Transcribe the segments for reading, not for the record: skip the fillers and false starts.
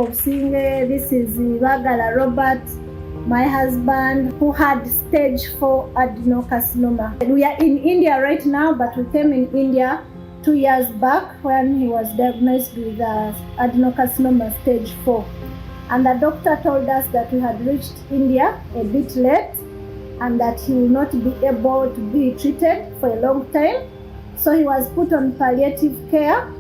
of seeing this is Bagala Robert, my husband, who had stage 4 adenocarcinoma. We are in India right now, but we came in India 2 years back when he was diagnosed with adenocarcinoma stage 4. And the doctor told us that we had reached India a bit late and that he will not be able to be treated for a long time. So he was put on palliative care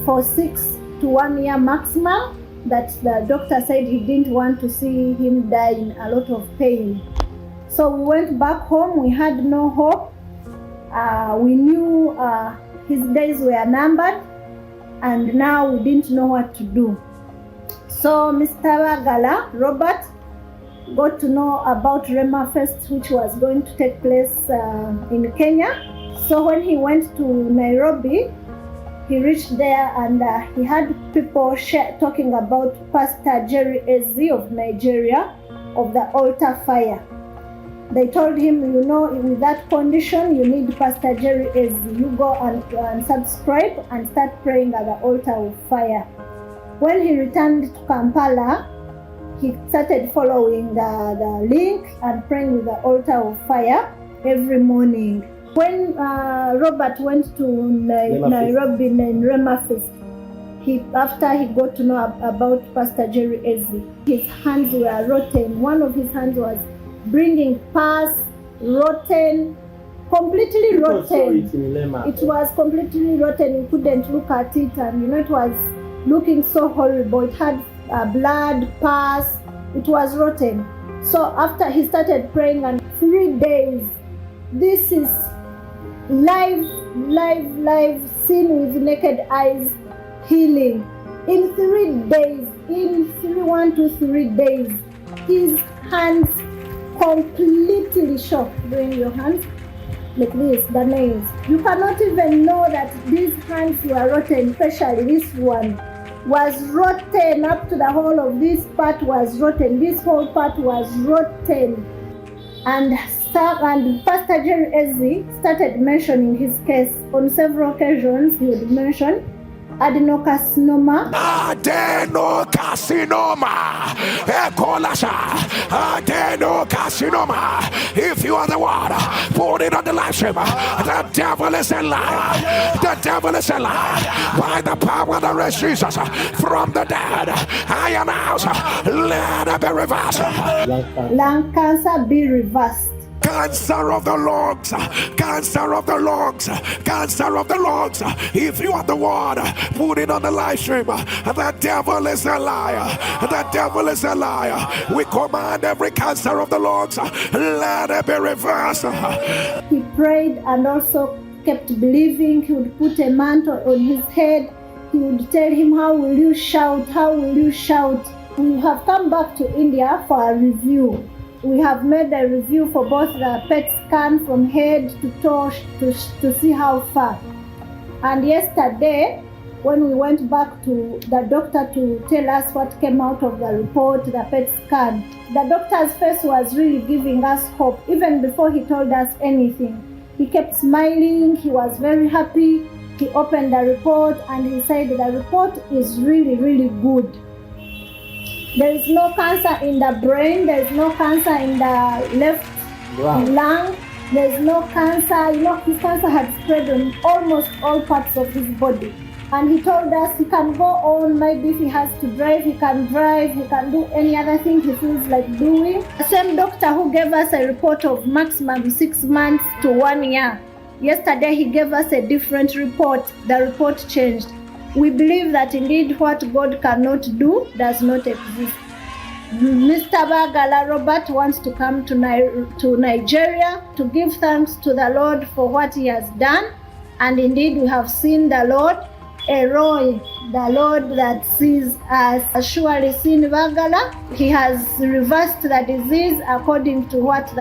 for 6 to 1 year maximum, that the doctor said he didn't want to see him die in a lot of pain. So we went back home. We had no hope. We knew his days were numbered, and now we didn't know what to do. So Mr. Bagala Robert got to know about Rema Fest, which was going to take place in Kenya. So when he went to Nairobi, he reached there and he had people talking about Pastor Jerry Eze of Nigeria, of the altar fire. They told him, you know, with that condition, you need Pastor Jerry Eze. You go and subscribe and start praying at the altar of fire. When he returned to Kampala, he started following the link and praying with the altar of fire every morning. When Robert went to Nairobi in Rema Fest, after he got to know about Pastor Jerry Eze, his hands were rotten. One of his hands was bringing pus, rotten, completely rotten. It was completely rotten. You couldn't look at it, and you know, it was looking so horrible. It had blood, pus. It was rotten. So after he started praying, and 3 days, this is live seen with naked eyes, healing. In 3 days, in 1 to 3 days, his hands completely shocked. Bring your hands like this, the nails. You cannot even know that these hands were rotten, especially this one was rotten. Up to the whole of this part was rotten. This whole part was rotten. And Pastor Jerry Eze started mentioning his case on several occasions. He would mention adenocarcinoma. Adenocarcinoma. Adenocarcinoma. If you are the one, put it on the live stream. The devil is a liar. The devil is a liar. By the power that raised Jesus from the dead, I announce, let it be reversed. Lung cancer be reversed. Cancer of the lungs, cancer of the lungs, cancer of the lungs. If you are the one, put it on the live stream. The devil is a liar. The devil is a liar. We command every cancer of the lungs, let it be reversed. He prayed and also kept believing. He would put a mantle on his head. He would tell him, how will you shout? How will you shout? We have come back to India for a review. We have made a review for both the PET scan from head to toe to see how far. And yesterday, when we went back to the doctor to tell us what came out of the report, the PET scan, the doctor's face was really giving us hope, even before he told us anything. He kept smiling. He was very happy. He opened the report and he said the report is really, really good. There is no cancer in the brain. There is no cancer in the left lung. There is no cancer. You know, his cancer had spread on almost all parts of his body. And he told us he can go on. Maybe if he has to drive, he can drive. He can do any other thing he feels like doing. The same doctor who gave us a report of maximum 6 months to 1 year. Yesterday he gave us a different report. The report changed. We believe that indeed what God cannot do does not exist. Mr. Bagala Robert wants to come to Nigeria to give thanks to the Lord for what he has done. And indeed we have seen the Lord, Elroy, the Lord that sees us, has surely seen Bagala. He has reversed the disease according to what the